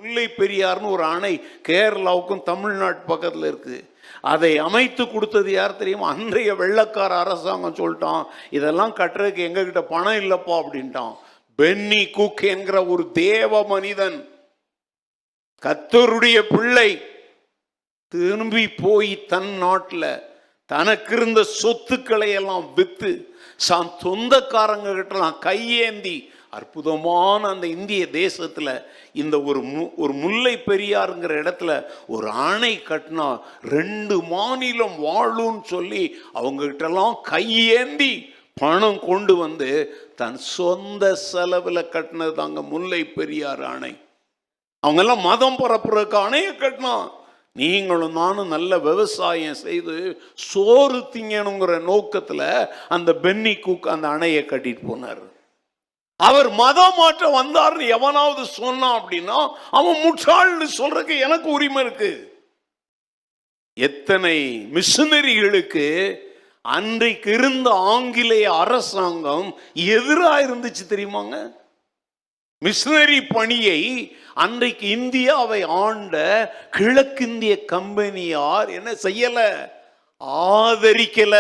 முல்லை பெரியார்னு ஒரு அணை கேரளாவுக்கும் தமிழ்நாட்டு பக்கத்தில் இருக்குது. அதை அமைத்து கொடுத்தது யார் தெரியுமா? அன்றைய வெள்ளக்கார அரசாங்கம் சொல்லிட்டான், இதெல்லாம் கட்டுறதுக்கு எங்ககிட்ட பணம் இல்லப்பா அப்படின்ட்டான். பென்னி குக் என்கிற ஒரு தேவ மனிதன், கர்த்தருடைய பிள்ளை, திரும்பி போய் தன் நாட்டில் தனக்கு இருந்த சொத்துக்களை எல்லாம் வித்து சொந்தக்காரங்க கிட்டலாம் கையேந்தி அற்புதமான அந்த இந்திய தேசத்துல இந்த ஒரு முல்லை பெரியாருங்கிற இடத்துல ஒரு அணை கட்டினா 2 மாநிலம் வாழும்னு சொல்லி அவங்க கிட்டலாம் கையேந்தி பணம் கொண்டு வந்து தன் சொந்த செலவில் கட்டினது தாங்க முல்லை பெரியார் அணை. அவங்க எல்லாம் மதம் பரப்புறதுக்கு அணையை கட்டினா, நீங்களும் நானும் நல்ல விவசாயம் செய்து சோறு திங்கணுங்கிற நோக்கத்துல அந்த பென்னி குக் அந்த அணையை கட்டிட்டு போனார். அவர் மதம் மாற்றம் வந்தார்னு எவனாவது சொன்னான் அப்படின்னா அவன் முட்டாள்னு சொல்றதுக்கு எனக்கு உரிமை இருக்கு. எத்தனை மிஷனரிகளுக்கு அன்றைக்கு இருந்த ஆங்கிலேய அரசாங்கம் எதிராக இருந்துச்சு தெரியுமாங்க? மிஷனரி பணியை அன்றைக்கு இந்தியாவை ஆண்ட கிழக்கிந்திய கம்பெனியார் என்ன செய்யல? ஆதரிக்கல.